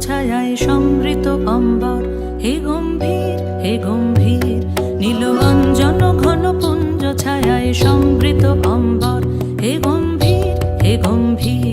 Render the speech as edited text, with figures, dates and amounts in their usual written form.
ছায়ায় সমৃত অম্বর, হে গম্ভীর হে গম্ভীর। নীল অঞ্জন ঘন পুঞ্জ ছায়ায় সমৃত অম্বর, হে গম্ভীর হে গম্ভীর।